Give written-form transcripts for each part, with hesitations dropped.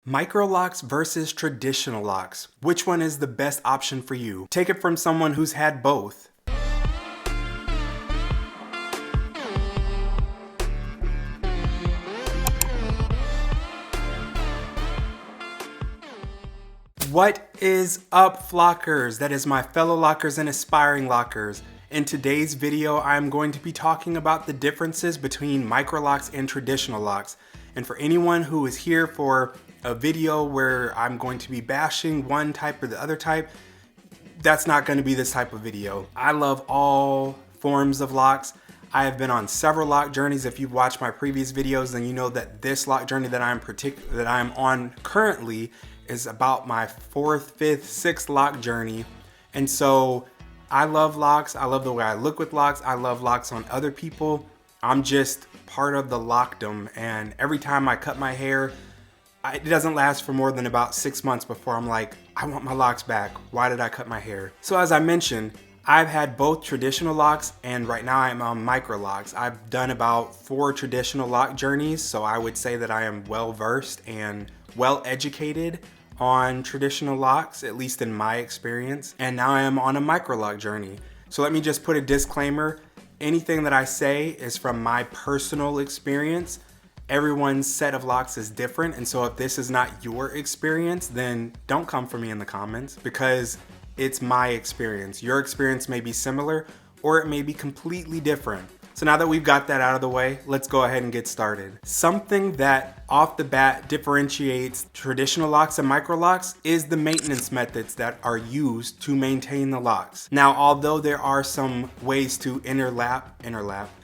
Microlocs versus traditional locks. Which one is the best option for you? Take it from someone who's had both. What is up, Flockers? That is my fellow lockers and aspiring lockers. In today's video, I'm going to be talking about the differences between Microlocs and traditional locks. And for anyone who is here for a video where I'm going to be bashing one type or the other type, that's not going to be this type of video. I love all forms of locks. I have been on several lock journeys. If you've watched my previous videos, then you know that this lock journey that I'm on currently is about my 4th, 5th, 6th lock journey. And so I love locks. I love the way I look with locks. I love locks on other people. I'm just part of the lockdom, and every time I cut my hair, it doesn't last for more than about 6 months before I'm like, I want my locks back. Why did I cut my hair? So as I mentioned, I've had both traditional locks, and right now I'm on Microlocs. I've done about 4 traditional lock journeys, so I would say that I am well versed and well educated on traditional locks, at least in my experience. And now I am on a Microloc journey. So let me just put a disclaimer. Anything that I say is from my personal experience. Everyone's set of locks is different, and so if this is not your experience, then don't come for me in the comments, because it's my experience. Your experience may be similar, or it may be completely different. So now that we've got that out of the way, let's go ahead and get started. Something that off the bat differentiates traditional locks and Microlocs is the maintenance methods that are used to maintain the locks. Now, although there are some ways to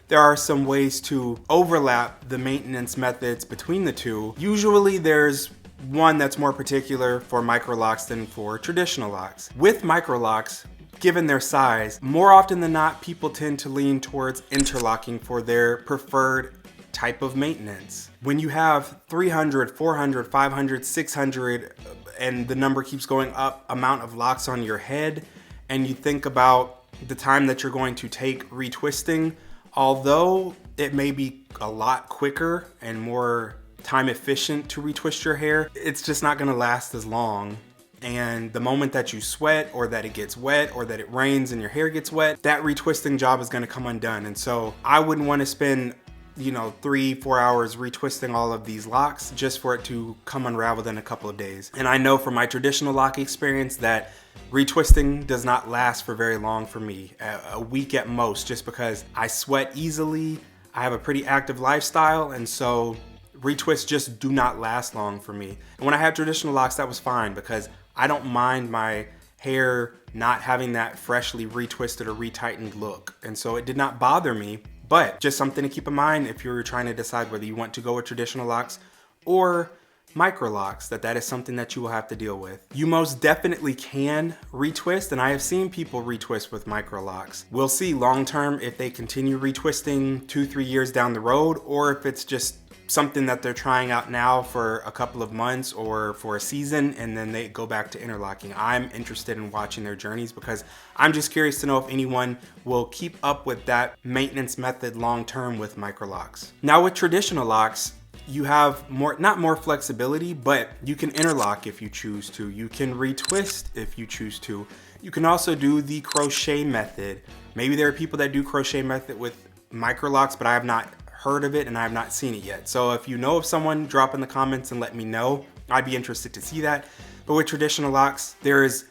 there are some ways to overlap the maintenance methods between the two. Usually there's one that's more particular for Microlocs than for traditional locks. With Microlocs, given their size, more often than not, people tend to lean towards interlocking for their preferred type of maintenance. When you have 300, 400, 500, 600, and the number keeps going up, amount of locks on your head, and you think about the time that you're going to take retwisting, although it may be a lot quicker and more time efficient to retwist your hair, it's just not gonna last as long. And the moment that you sweat, or that it gets wet, or that it rains and your hair gets wet, that retwisting job is gonna come undone. And so I wouldn't wanna spend 3-4 hours retwisting all of these locks just for it to come unraveled in a couple of days. And I know from my traditional lock experience that retwisting does not last for very long for me, a week at most, just because I sweat easily. I have a pretty active lifestyle, and so retwists just do not last long for me. And when I had traditional locks, that was fine, because I don't mind my hair not having that freshly retwisted or retightened look. And so it did not bother me, but just something to keep in mind if you're trying to decide whether you want to go with traditional locks or Microlocs, that is something that you will have to deal with. You most definitely can retwist, and I have seen people retwist with Microlocs. We'll see long term if they continue retwisting 2-3 years down the road, or if it's just something that they're trying out now for a couple of months or for a season, and then they go back to interlocking. I'm interested in watching their journeys, because I'm just curious to know if anyone will keep up with that maintenance method long term with Microlocs. Now with traditional locks, you have not more flexibility, but you can interlock if you choose to. You can retwist if you choose to. You can also do the crochet method. Maybe there are people that do crochet method with Microlocs, but I have not heard of it and I have not seen it yet. So if you know of someone, drop in the comments and let me know. I'd be interested to see that. But with traditional locks, there is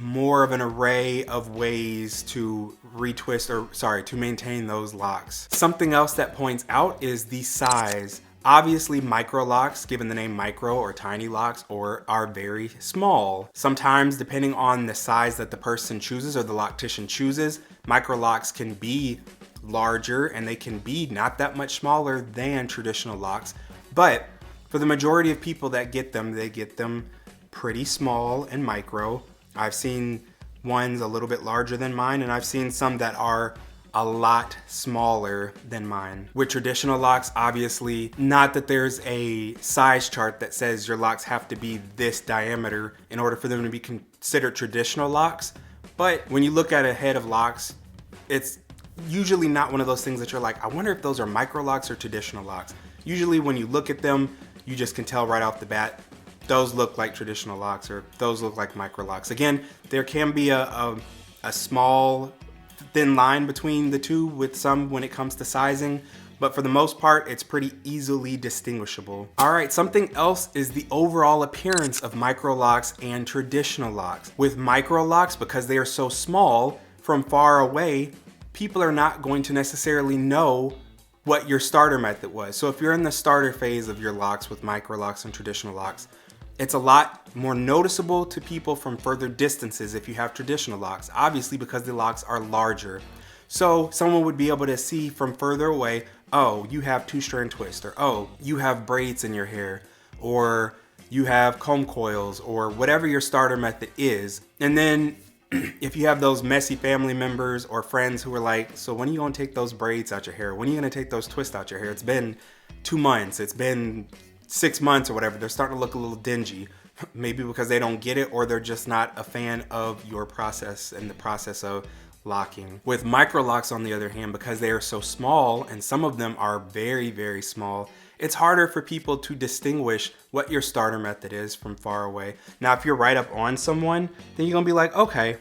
more of an array of ways to to maintain those locks. Something else that points out is the size. Obviously, Microlocs, given the name micro or tiny locks, are very small. Sometimes, depending on the size that the person chooses or the loctician chooses, Microlocs can be larger, and they can be not that much smaller than traditional locks. But for the majority of people that get them, they get them pretty small and micro. I've seen ones a little bit larger than mine, and I've seen some that are a lot smaller than mine. With traditional locks, obviously, not that there's a size chart that says your locks have to be this diameter in order for them to be considered traditional locks. But when you look at a head of locks, it's usually not one of those things that you're like, I wonder if those are Microlocs or traditional locks. Usually when you look at them, you just can tell right off the bat, those look like traditional locks, or those look like Microlocs. Again, there can be a small thin line between the two with some when it comes to sizing, but for the most part, it's pretty easily distinguishable. All right, something else is the overall appearance of Microlocs and traditional locks. With Microlocs, because they are so small, from far away, people are not going to necessarily know what your starter method was. So if you're in the starter phase of your locks with Microlocs and traditional locks, it's a lot more noticeable to people from further distances if you have traditional locks, obviously because the locks are larger. So someone would be able to see from further away, oh, you have 2-strand twist, or oh, you have braids in your hair, or you have comb coils, or whatever your starter method is. And then if you have those messy family members or friends who are like, so when are you gonna take those braids out your hair? When are you gonna take those twists out your hair? It's been 2 months, it's been 6 months or whatever. They're starting to look a little dingy, maybe because they don't get it, or they're just not a fan of your process and the process of locking. With Microlocs, on the other hand, because they are so small, and some of them are very, very small, it's harder for people to distinguish what your starter method is from far away. Now, if you're right up on someone, then you're gonna be like, okay,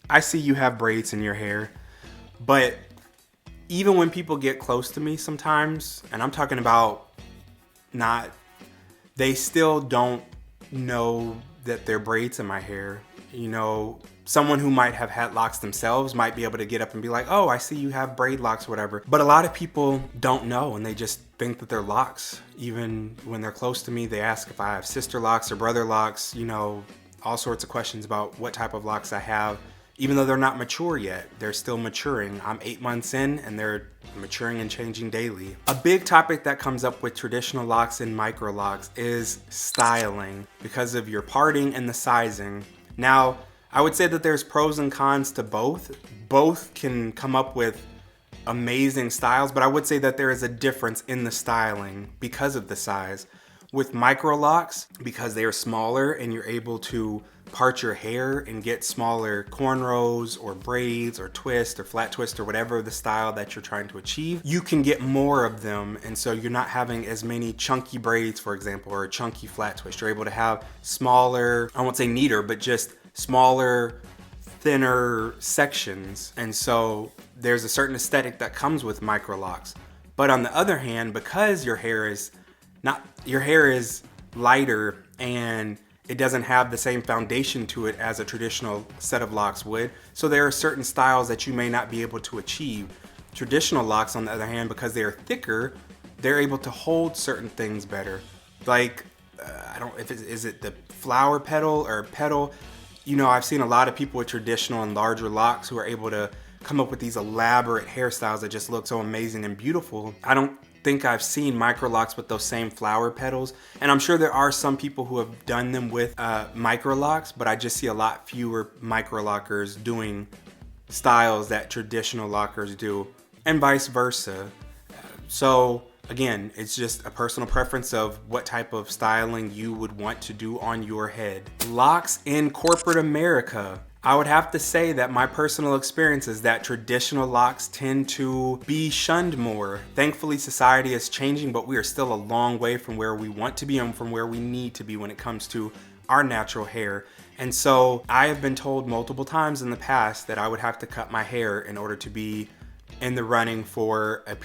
I see you have braids in your hair. But even when people get close to me sometimes, and I'm talking about they still don't know that they're braids in my hair. You know, someone who might have had locks themselves might be able to get up and be like, oh, I see you have braid locks, whatever. But a lot of people don't know, and they just think that they're locks. Even when they're close to me, they ask if I have sister locks or brother locks, you know, all sorts of questions about what type of locks I have. Even though they're not mature yet, they're still maturing. I'm 8 months in and they're maturing and changing daily. A big topic that comes up with traditional locks and Microlocs is styling because of your parting and the sizing. Now, I would say that there's pros and cons to both. Both can come up with amazing styles, but I would say that there is a difference in the styling because of the size. With Microlocs, because they are smaller and you're able to part your hair and get smaller cornrows or braids or twist or flat twist or whatever the style that you're trying to achieve, you can get more of them, and so you're not having as many chunky braids, for example, or a chunky flat twist. You're able to have smaller, I won't say neater, but just smaller, thinner sections, and so there's a certain aesthetic that comes with Microlocs. But on the other hand, because your hair is lighter and it doesn't have the same foundation to it as a traditional set of locks would, so there are certain styles that you may not be able to achieve. Traditional locks, on the other hand, because they are thicker, they're able to hold certain things better. Like, is it the flower petal or petal? You know, I've seen a lot of people with traditional and larger locks who are able to come up with these elaborate hairstyles that just look so amazing and beautiful. I don't think I've seen Microlocs with those same flower petals, and I'm sure there are some people who have done them with Microlocs, but I just see a lot fewer Microlockers doing styles that traditional lockers do, and vice versa. So again, it's just a personal preference of what type of styling you would want to do on your head. Locks in corporate America. I would have to say that my personal experience is that traditional locks tend to be shunned more. Thankfully, society is changing, but we are still a long way from where we want to be and from where we need to be when it comes to our natural hair. And so I have been told multiple times in the past that I would have to cut my hair in order to be in the running for a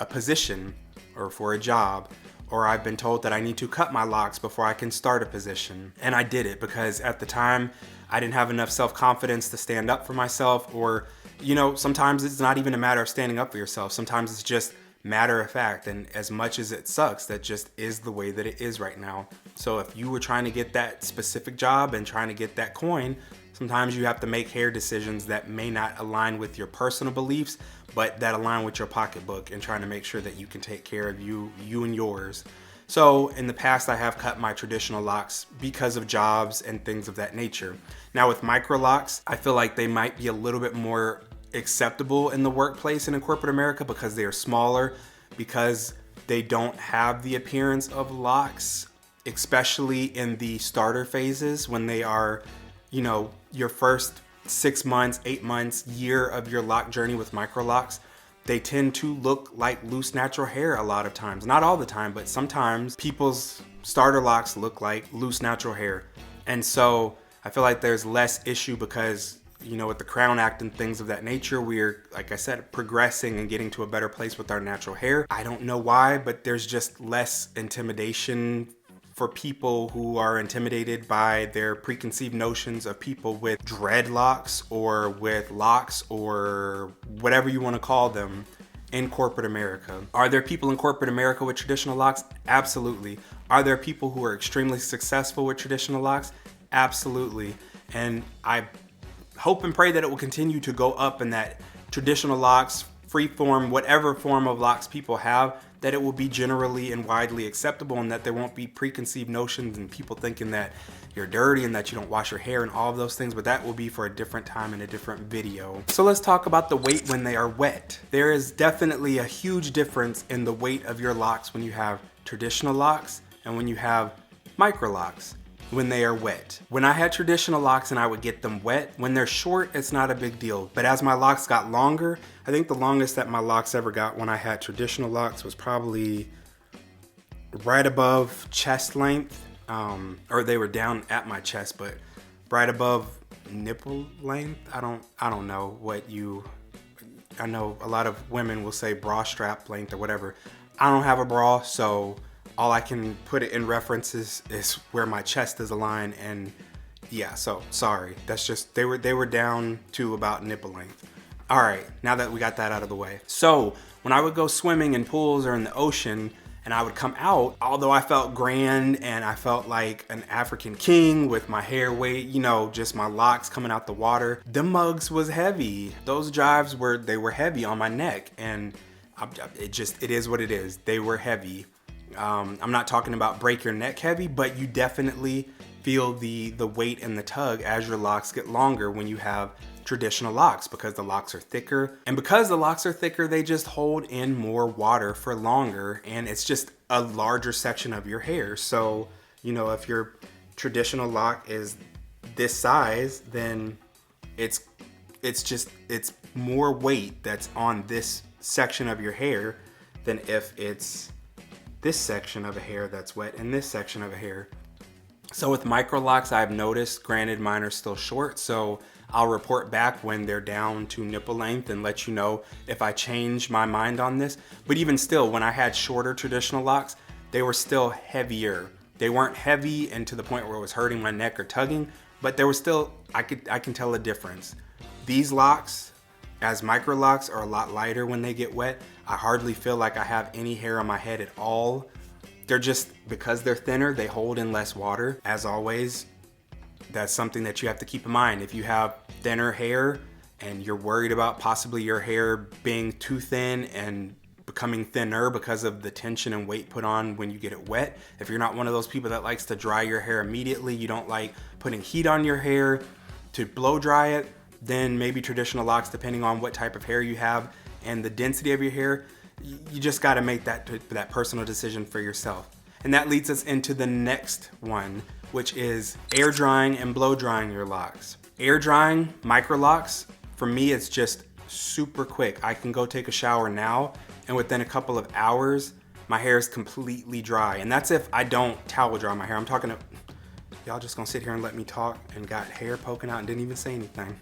position or for a job. Or I've been told that I need to cut my locks before I can start a position. And I did it because at the time I didn't have enough self-confidence to stand up for myself, or, you know, sometimes it's not even a matter of standing up for yourself. Sometimes it's just matter of fact. And as much as it sucks, that just is the way that it is right now. So if you were trying to get that specific job and trying to get that coin, sometimes you have to make hair decisions that may not align with your personal beliefs, but that align with your pocketbook and trying to make sure that you can take care of you and yours. So in the past, I have cut my traditional locks because of jobs and things of that nature. Now with Microlocs, I feel like they might be a little bit more acceptable in the workplace and in corporate America because they are smaller, because they don't have the appearance of locks, especially in the starter phases when they are, you know, your first 6 months, 8 months, year of your lock journey with Microlocs. They tend to look like loose natural hair a lot of times. Not all the time, but sometimes people's starter locks look like loose natural hair. And so I feel like there's less issue because, you know, with the Crown Act and things of that nature, we're, like I said, progressing and getting to a better place with our natural hair. I don't know why, but there's just less intimidation for people who are intimidated by their preconceived notions of people with dreadlocks or with locks or whatever you want to call them in corporate America. Are there people in corporate America with traditional locks? Absolutely. Are there people who are extremely successful with traditional locks? Absolutely. And I hope and pray that it will continue to go up, and that traditional locks, freeform, whatever form of locks people have, that it will be generally and widely acceptable, and that there won't be preconceived notions and people thinking that you're dirty and that you don't wash your hair and all of those things, but that will be for a different time in a different video. So let's talk about the weight when they are wet. There is definitely a huge difference in the weight of your locks when you have traditional locks and when you have Microlocs when they are wet. When I had traditional locks and I would get them wet, when they're short, it's not a big deal. But as my locks got longer, I think the longest that my locks ever got when I had traditional locks was probably right above chest length, or they were down at my chest, but right above nipple length. I don't know what I know a lot of women will say bra strap length or whatever. I don't have a bra, so all I can put it in references is where my chest is aligned, and yeah, so sorry. That's just, they were down to about nipple length. All right, now that we got that out of the way. So when I would go swimming in pools or in the ocean and I would come out, although I felt grand and I felt like an African king with my hair weight, you know, just my locks coming out the water, the mugs was heavy. Those drives were heavy on my neck, and it is what it is. They were heavy. I'm not talking about break your neck heavy, but you definitely feel the weight and the tug as your locks get longer when you have traditional locks, because the locks are thicker. And because the locks are thicker, they just hold in more water for longer, and it's just a larger section of your hair. So, you know, if your traditional lock is this size, then it's more weight that's on this section of your hair than if it's this section of a hair that's wet and this section of a hair. So with Microlocs, I've noticed, granted mine are still short, so I'll report back when they're down to nipple length and let you know if I change my mind on this. But even still, when I had shorter traditional locks, they were still heavier. They weren't heavy and to the point where it was hurting my neck or tugging, but there was still, I can tell a difference. These locks, as Microlocs, are a lot lighter when they get wet. I hardly feel like I have any hair on my head at all. They're just, because they're thinner, they hold in less water. As always, that's something that you have to keep in mind. If you have thinner hair and you're worried about possibly your hair being too thin and becoming thinner because of the tension and weight put on when you get it wet, if you're not one of those people that likes to dry your hair immediately, you don't like putting heat on your hair to blow dry it, then maybe traditional locks, depending on what type of hair you have and the density of your hair, you just got to make that personal decision for yourself. And that leads us into the next one, which is air drying and blow drying your locks. Air drying Microlocs, for me, it's just super quick. I can go take a shower now, and within a couple of hours, my hair is completely dry. And that's if I don't towel dry my hair. I'm talking to, y'all just gonna sit here and let me talk and got hair poking out and didn't even say anything.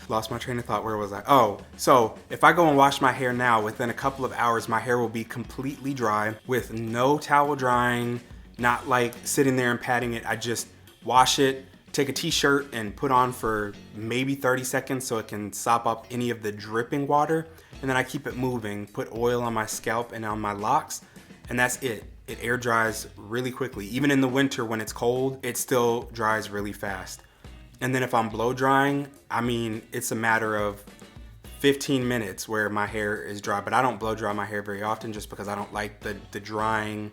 Lost my train of thought. Where was I? Oh, so if I go and wash my hair now, within a couple of hours, my hair will be completely dry with no towel drying, not like sitting there and patting it. I just wash it, take a t-shirt and put on for maybe 30 seconds so it can sop up any of the dripping water. And then I keep it moving, put oil on my scalp and on my locks, and that's it. It air dries really quickly. Even in the winter when it's cold, it still dries really fast. And then if I'm blow drying, I mean, it's a matter of 15 minutes where my hair is dry, but I don't blow dry my hair very often just because I don't like the drying,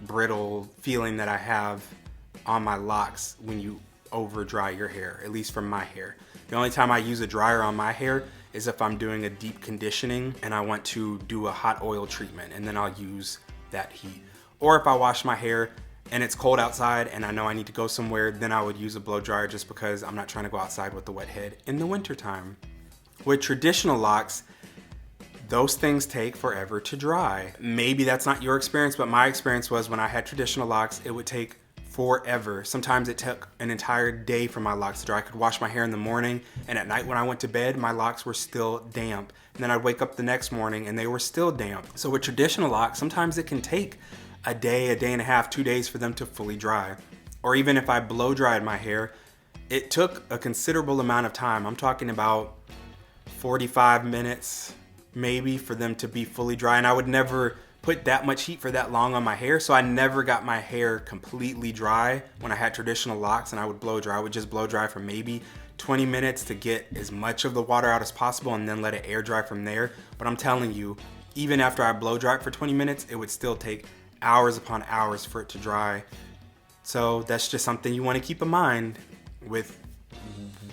brittle feeling that I have on my locks when you over dry your hair, at least for my hair. The only time I use a dryer on my hair is if I'm doing a deep conditioning and I want to do a hot oil treatment, and then I'll use that heat. Or if I wash my hair and it's cold outside and I know I need to go somewhere, then I would use a blow dryer just because I'm not trying to go outside with the wet head in the winter time. With traditional locks, those things take forever to dry. Maybe that's not your experience, but my experience was when I had traditional locks, it would take forever. Sometimes it took an entire day for my locks to dry. I could wash my hair in the morning, and at night when I went to bed, my locks were still damp. And then I'd wake up the next morning and they were still damp. So with traditional locks, sometimes it can take a day and a half, 2 days for them to fully dry. Or even if I blow dried my hair, it took a considerable amount of time. I'm talking about 45 minutes maybe for them to be fully dry. And I would never put that much heat for that long on my hair, so I never got my hair completely dry when I had traditional locks and I would blow dry. I would just blow dry for maybe 20 minutes to get as much of the water out as possible and then let it air dry from there. But I'm telling you, even after I blow dry it for 20 minutes, it would still take hours upon hours for it to dry. So that's just something you want to keep in mind with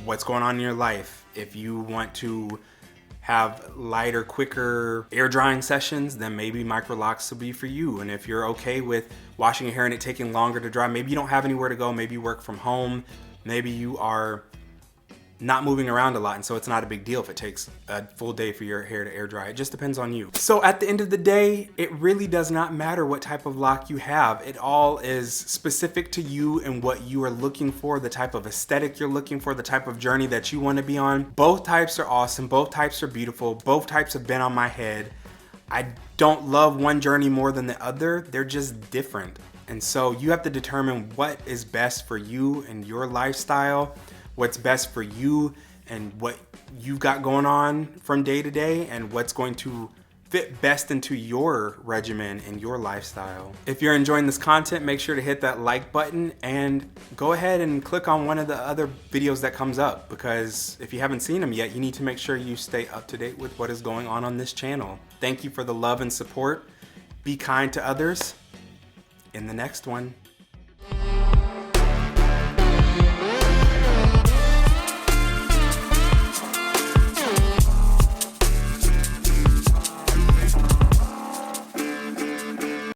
what's going on in your life. If you want to have lighter, quicker air drying sessions, then maybe Microlocs will be for you. And if you're okay with washing your hair and it taking longer to dry, maybe you don't have anywhere to go, maybe you work from home, maybe you are not moving around a lot, and so it's not a big deal if it takes a full day for your hair to air dry. It just depends on you. So at the end of the day, it really does not matter what type of lock you have. It all is specific to you and what you are looking for, the type of aesthetic you're looking for, the type of journey that you want to be on. Both types are awesome. Both types are beautiful. Both types have been on my head. I don't love one journey more than the other. They're just different. And so you have to determine what is best for you and your lifestyle, what's best for you and what you've got going on from day to day, and what's going to fit best into your regimen and your lifestyle. If you're enjoying this content, make sure to hit that like button and go ahead and click on one of the other videos that comes up, because if you haven't seen them yet, you need to make sure you stay up to date with what is going on this channel. Thank you for the love and support. Be kind to others. In the next one.